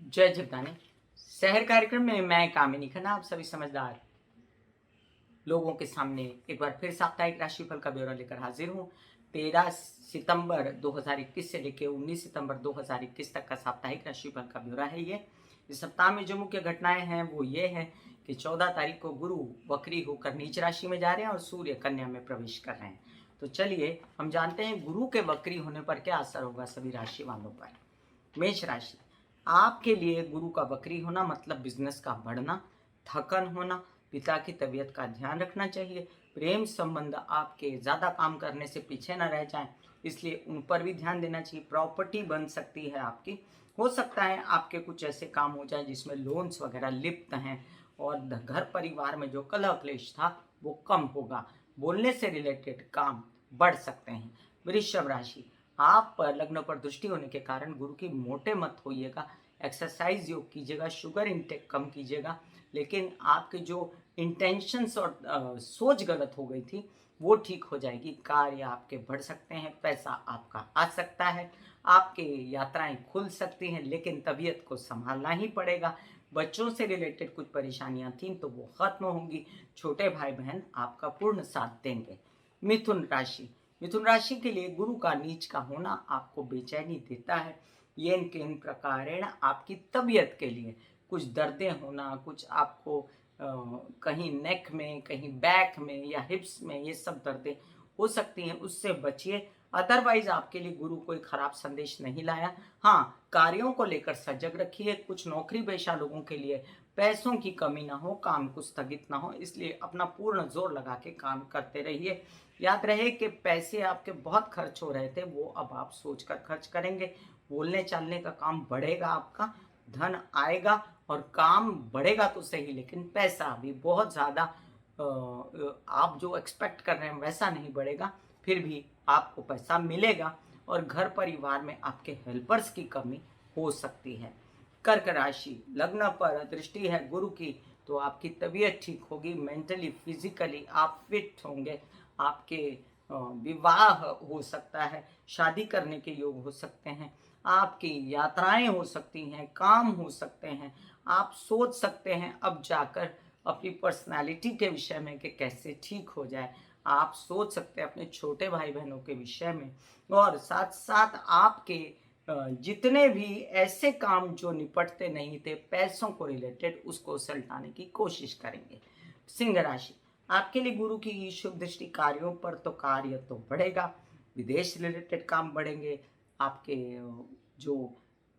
जय जगदानी। शहर कार्यक्रम में मैं कामिनी खन्ना आप सभी समझदार लोगों के सामने एक बार फिर साप्ताहिक राशिफल का ब्यौरा लेकर हाजिर हूँ। 13 सितंबर 2021 से लेकर 19 सितंबर 2021 तक का साप्ताहिक राशिफल का ब्यौरा है ये। इस सप्ताह में जो मुख्य घटनाएं हैं वो ये है कि 14 तारीख को गुरु वक्री होकर नीच राशि में जा रहे हैं और सूर्य कन्या में प्रवेश कर रहे हैं। तो चलिए हम जानते हैं गुरु के वक्री होने पर क्या असर होगा सभी राशि वालों पर। मेष राशि, आपके लिए गुरु का वक्री होना मतलब बिजनेस का बढ़ना, थकन होना, पिता की तबीयत का ध्यान रखना चाहिए। प्रेम संबंध आपके ज़्यादा काम करने से पीछे न रह जाएं, इसलिए उन पर भी ध्यान देना चाहिए। प्रॉपर्टी बन सकती है आपकी, हो सकता है आपके कुछ ऐसे काम हो जाए जिसमें लोन्स वगैरह लिप्त हैं और घर परिवार में जो कलह क्लेश था वो कम होगा। बोलने से रिलेटेड काम बढ़ सकते हैं। वृषभ राशि, आप पर लग्न पर दृष्टि होने के कारण गुरु की मोटे मत होइएगा। एक्सरसाइज योग कीजिएगा, शुगर इंटेक कम कीजिएगा। लेकिन आपके जो इंटेंशंस और सोच गलत हो गई थी वो ठीक हो जाएगी। कार्य आपके बढ़ सकते हैं, पैसा आपका आ सकता है, आपके यात्राएं खुल सकती हैं, लेकिन तबीयत को संभालना ही पड़ेगा। बच्चों से रिलेटेड कुछ परेशानियां थीं तो वो खत्म होंगी। छोटे भाई बहन आपका पूर्ण साथ देंगे। मिथुन राशि, मिथुन राशि के लिए गुरु का नीच का होना आपको बेचैनी देता है। येन केन प्रकारेण आपकी तबीयत के लिए कुछ दर्दें होना, कुछ आपको कहीं नेक में, कहीं बैक में या हिप्स में ये सब दर्दें हो सकती हैं, उससे बचिए। अदरवाइज आपके लिए गुरु कोई खराब संदेश नहीं लाया। हाँ, कार्यों को लेकर सजग रखिए। कुछ नौकरी पेशा लोगों के लिए पैसों की कमी ना हो, काम को स्थगित ना हो, इसलिए अपना पूर्ण जोर लगा के काम करते रहिए। याद रहे कि पैसे आपके बहुत खर्च हो रहे थे वो अब आप सोच कर खर्च करेंगे। बोलने चालने का काम बढ़ेगा, आपका धन आएगा और काम बढ़ेगा तो सही, लेकिन पैसा भी बहुत ज़्यादा आप जो एक्सपेक्ट कर रहे हैं वैसा नहीं बढ़ेगा। फिर भी आपको पैसा मिलेगा और घर परिवार में आपके हेल्पर्स की कमी हो सकती है। कर्क राशि, लग्न पर दृष्टि है गुरु की तो आपकी तबीयत ठीक होगी। मेंटली फिजिकली आप फिट होंगे। आपके विवाह हो सकता है, शादी करने के योग हो सकते हैं, आपकी यात्राएं हो सकती हैं, काम हो सकते हैं। आप सोच सकते हैं अब जाकर अपनी पर्सनालिटी के विषय में कि कैसे ठीक हो जाए। आप सोच सकते हैं अपने छोटे भाई बहनों के विषय में, और साथ साथ आपके जितने भी ऐसे काम जो निपटते नहीं थे पैसों को रिलेटेड उसको सल्टाने की कोशिश करेंगे। सिंह राशि, आपके लिए गुरु की शुभ दृष्टि कार्यों पर तो कार्य तो बढ़ेगा, विदेश रिलेटेड काम बढ़ेंगे, आपके जो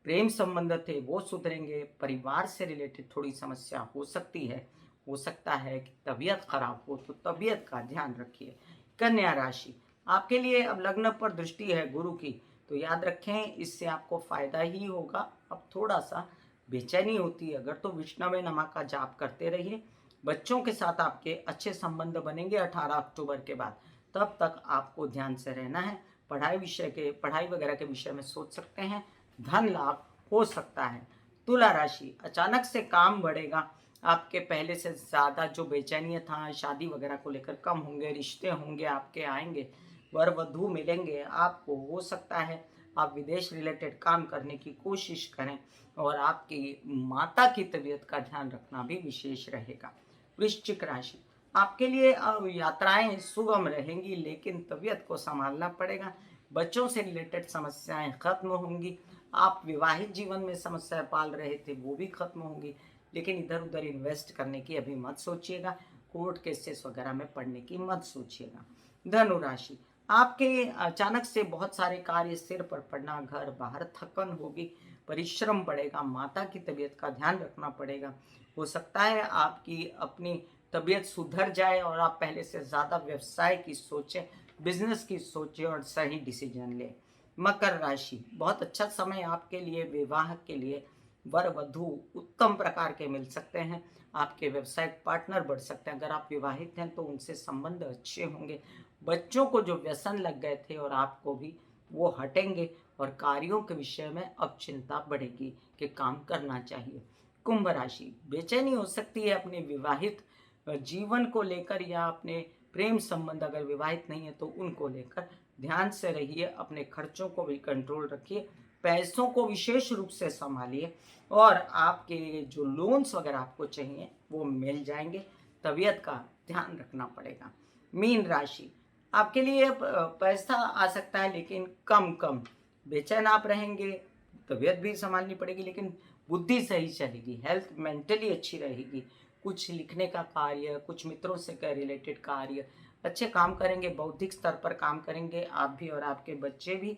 प्रेम संबंध थे वो सुधरेंगे, परिवार से रिलेटेड थोड़ी समस्या हो सकती है। हो सकता है कि तबीयत खराब हो तो तबीयत का ध्यान रखिए। कन्या राशि, आपके लिए अब लग्न पर दृष्टि है गुरु की तो याद रखें इससे आपको फायदा ही होगा। अब थोड़ा सा बेचैनी होती है अगर तो विष्णु नमा का जाप करते रहिए। बच्चों के साथ आपके अच्छे संबंध बनेंगे 18 अक्टूबर के बाद। तब तक आपको ध्यान से रहना है। पढ़ाई वगैरह के विषय में सोच सकते हैं। धन लाभ हो सकता है। तुला राशि, अचानक से काम बढ़ेगा। आपके पहले से ज़्यादा जो बेचैनियाँ था शादी वगैरह को लेकर कम होंगे, रिश्ते होंगे आपके आएंगे, वर वधू मिलेंगे आपको। हो सकता है आप विदेश रिलेटेड काम करने की कोशिश करें और आपकी माता की तबीयत का ध्यान रखना भी विशेष रहेगा। वृश्चिक राशि, आपके लिए यात्राएं सुगम रहेंगी लेकिन तबीयत को संभालना पड़ेगा। बच्चों से रिलेटेड समस्याएं खत्म होंगी। आप विवाहित जीवन में समस्या पाल रहे थे वो भी खत्म होंगी, लेकिन इधर उधर इन्वेस्ट करने की अभी मत सोचिएगा। कोर्ट केसेस वगैरह में पढ़ने की मत सोचिएगा। धनु राशि, आपके अचानक से बहुत सारे कार्य सिर पर पड़ना, घर बाहर थकन होगी, परिश्रम बढ़ेगा, माता की तबीयत का ध्यान रखना पड़ेगा। हो सकता है आपकी अपनी तबीयत सुधर जाए और आप पहले से ज़्यादा व्यवसाय की सोचें, बिजनेस की सोचें और सही डिसीजन लें। मकर राशि, बहुत अच्छा समय आपके लिए, विवाह के लिए वर वधू उत्तम प्रकार के मिल सकते हैं। आपके व्यवसायिक पार्टनर बढ़ सकते हैं। अगर आप विवाहित हैं तो उनसे संबंध अच्छे होंगे। बच्चों को जो व्यसन लग गए थे और आपको भी, वो हटेंगे और कार्यों के विषय में अब चिंता बढ़ेगी कि काम करना चाहिए। कुंभ राशि, बेचैनी हो सकती है अपने विवाहित जीवन को लेकर या अपने प्रेम संबंध अगर विवाहित नहीं है तो उनको लेकर। ध्यान से रहिए, अपने खर्चों को भी कंट्रोल रखिए। पैसों को विशेष रूप से संभालिए और आपके जो लोन्स वगैरह आपको चाहिए वो मिल जाएंगे। तबीयत का ध्यान रखना पड़ेगा। मीन राशि, आपके लिए पैसा आ सकता है लेकिन कम कम, बेचैन आप रहेंगे, तबीयत भी संभालनी पड़ेगी लेकिन बुद्धि सही चलेगी, हेल्थ मेंटली अच्छी रहेगी। कुछ लिखने का कार्य, कुछ मित्रों से रिलेटेड कार्य, अच्छे काम करेंगे, बौद्धिक स्तर पर काम करेंगे आप भी और आपके बच्चे भी।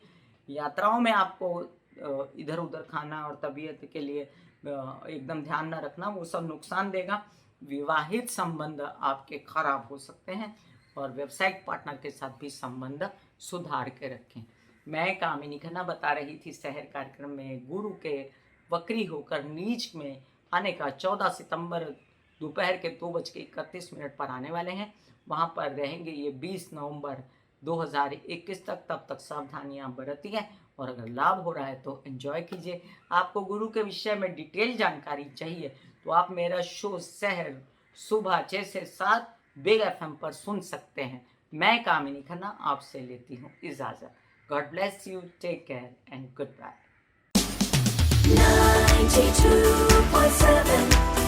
यात्राओं में आपको इधर उधर खाना और तबीयत के लिए एकदम ध्यान न रखना, वो सब नुकसान देगा। विवाहित संबंध आपके खराब हो सकते हैं और व्यावसायिक पार्टनर के साथ भी संबंध सुधार के रखें। मैं कामिनी खन्ना बता रही थी शहर कार्यक्रम में गुरु के वक्री होकर नीच में आने का 14 सितंबर दोपहर के 2:31 पर आने वाले हैं। वहां पर रहेंगे ये 20 नवंबर 2021 तक। तब तक सावधानियां बरतिए और अगर लाभ हो रहा है तो एंजॉय कीजिए। आपको गुरु के विषय में डिटेल जानकारी चाहिए तो आप मेरा शो शहर सुबह 6 से 7 बिग FM पर सुन सकते हैं। मैं कामिनी खन्ना आपसे लेती हूँ इजाजत। God bless you, take care and good bye. 92.7